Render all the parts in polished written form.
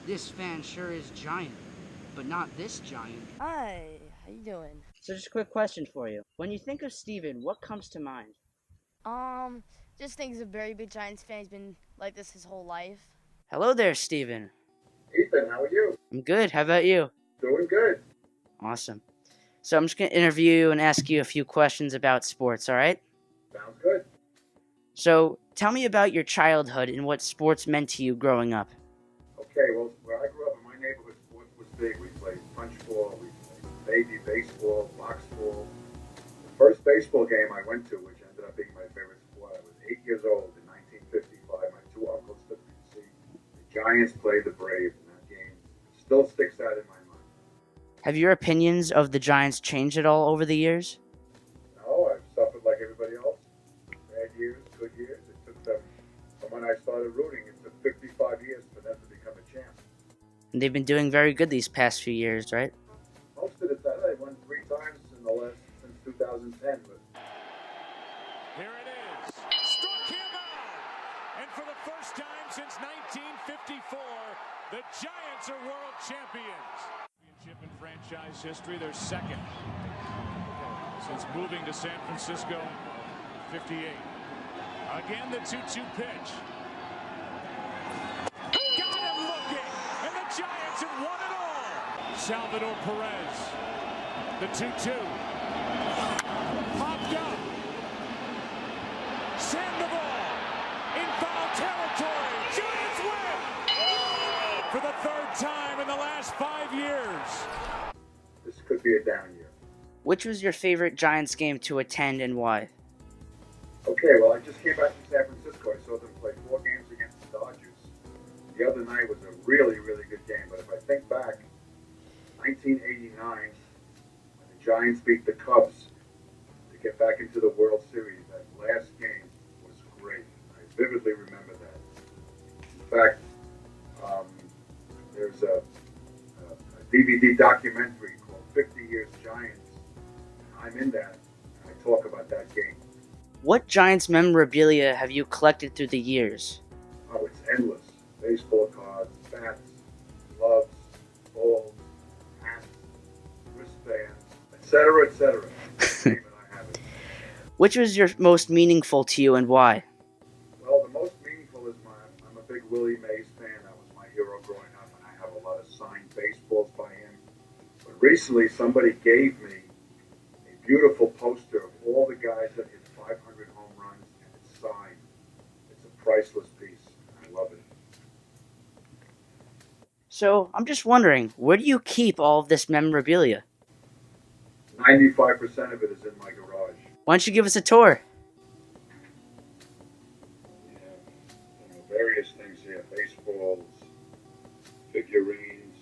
This fan sure is giant, but not this giant. Hi, how you doing? So just a quick question for you. When you think of Steven, what comes to mind? Um, just think he's a very big Giants fan. He's been like this his whole life. Hello there, Steven. Ethan, how are you? I'm good. How about you? Doing good. Awesome. So I'm just going to interview you and ask you a few questions about sports, all right? Sounds good. So tell me about your childhood and what sports meant to you growing up. Okay, well, where I grew up in my neighborhood, sports was big. We played punch ball, we played baby baseball, box ball. The first baseball game I went to, which ended up being my favorite sport, I was 8 years old in 1955. My two uncles took me to see the Giants play the Braves, and that game still sticks out in my mind. Have your opinions of the Giants changed at all over the years? No, I've suffered like everybody else. Bad years, good years. It took them, from when I started rooting, it took 55 years for them to become a champ. And they've been doing very good these past few years, right? Most of the time, they won 3 times in the last since 2010. But here it is, struck him out, and for the first time since 1954, the Giants are world champions. Championship in franchise history, their second since moving to San Francisco, 58. Again, the 2-2 pitch. Got him looking, and the Giants have won it all. Salvador Perez, the 2-2. Popped up. Sandoval in foul territory. Giants win for the third time in the last 5 years. this could be a down year. Which was your favorite Giants game to attend and why? Okay, well, I just came back from San Francisco. I saw them play 4 games against the Dodgers. The other night was a really, really good game. But if I think back, 1989, when the Giants beat the Cubs to get back into the World Series, that last game was great. I vividly remember that. In fact, there's a DVD documentary called 50 Years Giants. I'm in that, and I talk about that game. What Giants memorabilia have you collected through the years? Oh, it's endless. Baseball cards, bats, gloves, balls, hats, wristbands, etc., etc. Name it, I have it. Which was your most meaningful to you and why? Well, the most meaningful is I'm a big Willie Mays fan. That was my hero growing up, and I have a lot of signed baseballs by him. But recently, somebody gave me a beautiful poster of all the guys that hit 500 home runs, and it's signed. It's a priceless piece. I love it. So I'm just wondering, where do you keep all of this memorabilia? 95% of it is in my garage. Why don't you give us a tour? We have various things here: baseballs, figurines.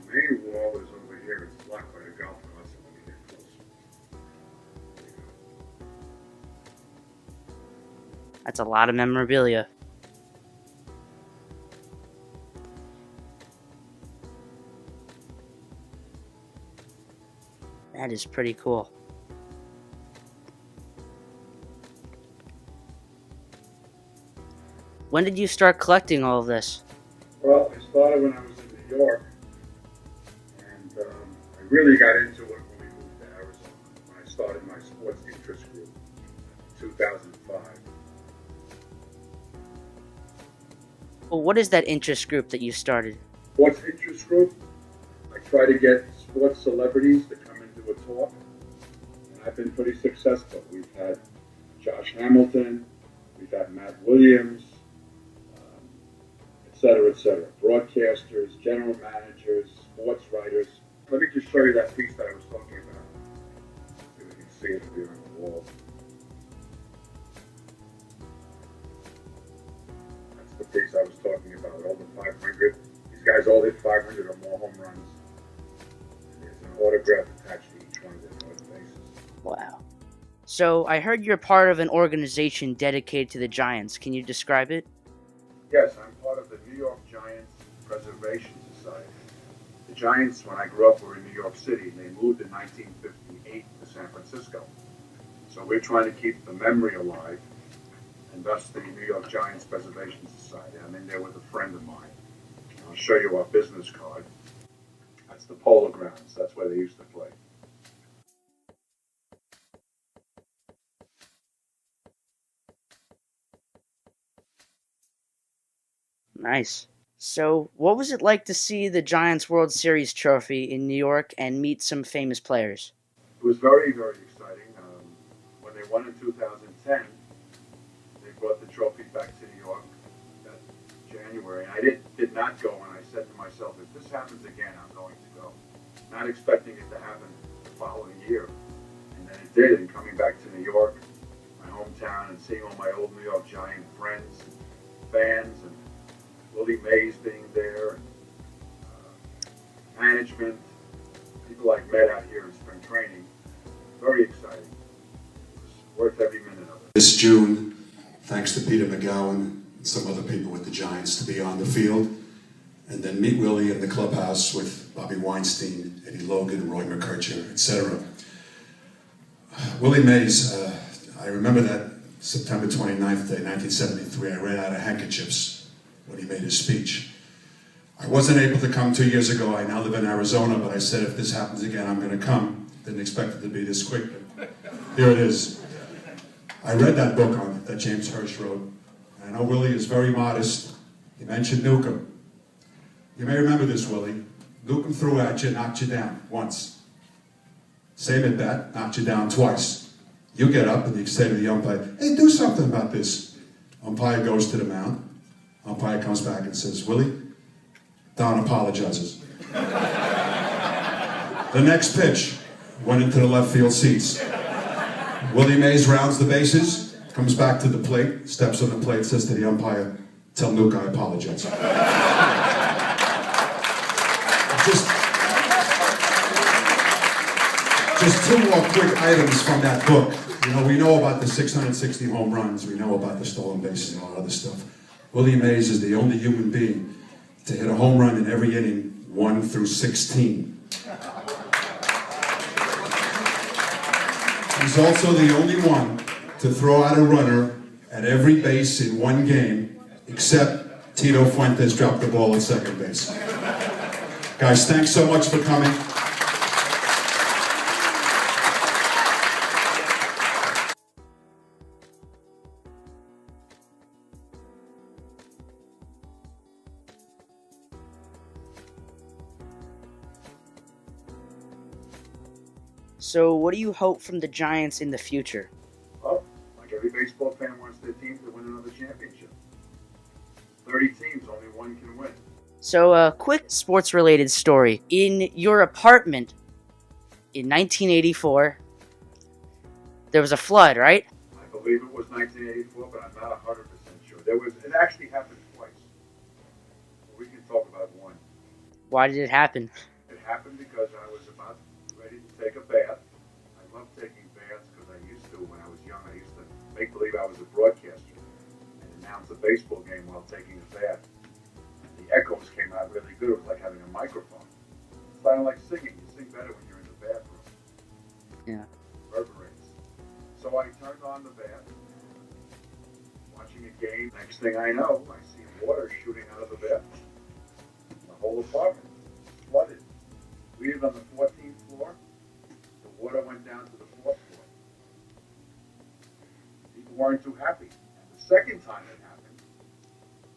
The main wall is over here. It's blocked by a golf course. So let me get close. There you go. That's a lot of memorabilia. That is pretty cool. When did you start collecting all of this? Well, I started when I was in New York, and I really got into it when we moved to Arizona. When I started my sports interest group in 2005. Well, what is that interest group that you started? Sports interest group. I try to get sports celebrities to come into a talk, and I've been pretty successful. We've had Josh Hamilton, we've had Matt Williams, et cetera, et cetera. Broadcasters, general managers, sports writers. Let me just show you that piece that I was talking about. See if we can see it here on the wall. That's the piece I was talking about. All the 500. These guys all hit 500 or more home runs. And there's an autograph attached to each one of their faces. Wow. So I heard you're part of an organization dedicated to the Giants. Can you describe it? Yes, I'm part of the New York Giants Preservation Society. The Giants, when I grew up, were in New York City, and they moved in 1958 to San Francisco. So we're trying to keep the memory alive and thus the New York Giants Preservation Society. I'm in there with a friend of mine. I'll show you our business card. That's the Polo Grounds. That's where they used to play. Nice. So, what was it like to see the Giants World Series trophy in New York and meet some famous players? It was very, very exciting. When they won in 2010, they brought the trophy back to New York that January. And I did not go, and I said to myself, if this happens again, I'm going to go. Not expecting it to happen the following year. And then it did, and coming back to New York, my hometown, and seeing all my old New York Giant friends, fans, and Willie Mays being there, management, people I've met out here in spring training. Very exciting. It was worth every minute of it. This June, thanks to Peter McGowan and some other people with the Giants, to be on the field and then meet Willie in the clubhouse with Bobby Weinstein, Eddie Logan, Roy McKercher, etc. Willie Mays, I remember that September 29th day, 1973, I ran out of handkerchiefs when he made his speech. I wasn't able to come 2 years ago. I now live in Arizona, but I said if this happens again, I'm going to come. Didn't expect it to be this quick, but here it is. I read that book that James Hirsch wrote. I know Willie is very modest. He mentioned Newcomb. You may remember this, Willie. Newcomb threw at you, knocked you down once. Same at bat, knocked you down twice. You get up and you say to the umpire, hey, do something about this. Umpire goes to the mound. Umpire comes back and says, Willie, Don apologizes. The next pitch went into the left field seats. Willie Mays rounds the bases, comes back to the plate, steps on the plate, says to the umpire, tell Nuke I apologize. Just two more quick items from that book. You know, we know about the 660 home runs, we know about the stolen bases and all that other stuff. Willie Mays is the only human being to hit a home run in every inning, 1 through 16. He's also the only one to throw out a runner at every base in one game, except Tito Fuentes dropped the ball at second base. Guys, thanks so much for coming. So, what do you hope from the Giants in the future? Well, like every baseball fan wants their team to win another championship. 30 teams, only one can win. So, a quick sports-related story. In your apartment in 1984, there was a flood, right? I believe it was 1984, but I'm not 100% sure. It actually happened twice. We can talk about one. Why did it happen? It happened because I was about ready to take a bath. I love taking baths because I used to, when I was young, I used to make believe I was a broadcaster and announce a baseball game while taking a bath. And the echoes came out really good. It was like having a microphone. It's kind of like singing. You sing better when you're in the bathroom. Yeah. Reverberates. So I turned on the bath, watching a game. Next thing I know, I see water shooting out of the bath. The whole apartment flooded. We lived on the 14th floor. The water went down to the 4th floor. People weren't too happy. And the second time it happened,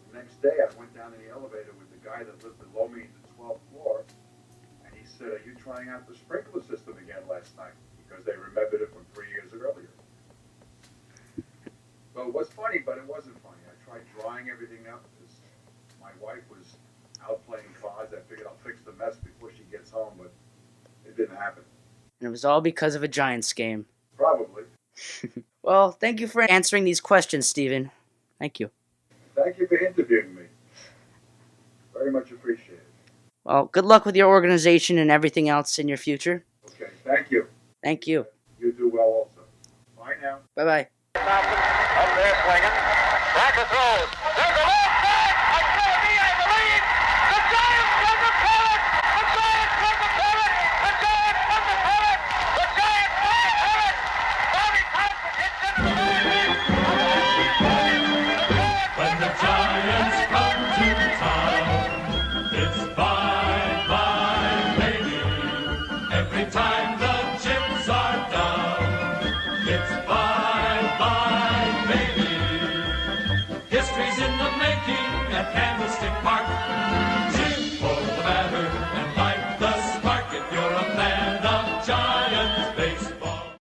the next day I went down in the elevator with the guy that lived below me in the 12th floor, and he said, are you trying out the sprinkler system again last night? Because they remembered it from 3 years earlier. So it was funny, but it wasn't funny. I tried drying everything up because my wife was out playing cards. I figured I'll fix the mess before she gets home, but it didn't happen. And it was all because of a Giants game. Probably. Well, thank you for answering these questions, Steven. Thank you. Thank you for interviewing me. Very much appreciated. Well, good luck with your organization and everything else in your future. Okay, thank you. Thank you. You do well also. Bye now. Bye-bye. Up there swinging. Backer throws. There's a left back. A Kennedy, I believe. The Giants won the pennant. The Giants won the pennant. The Giants won the pennant. The Giants won the pennant. Bobby Thompson hits it. every time the chips are down. It's bye-bye, baby. History's in the making at Candlestick.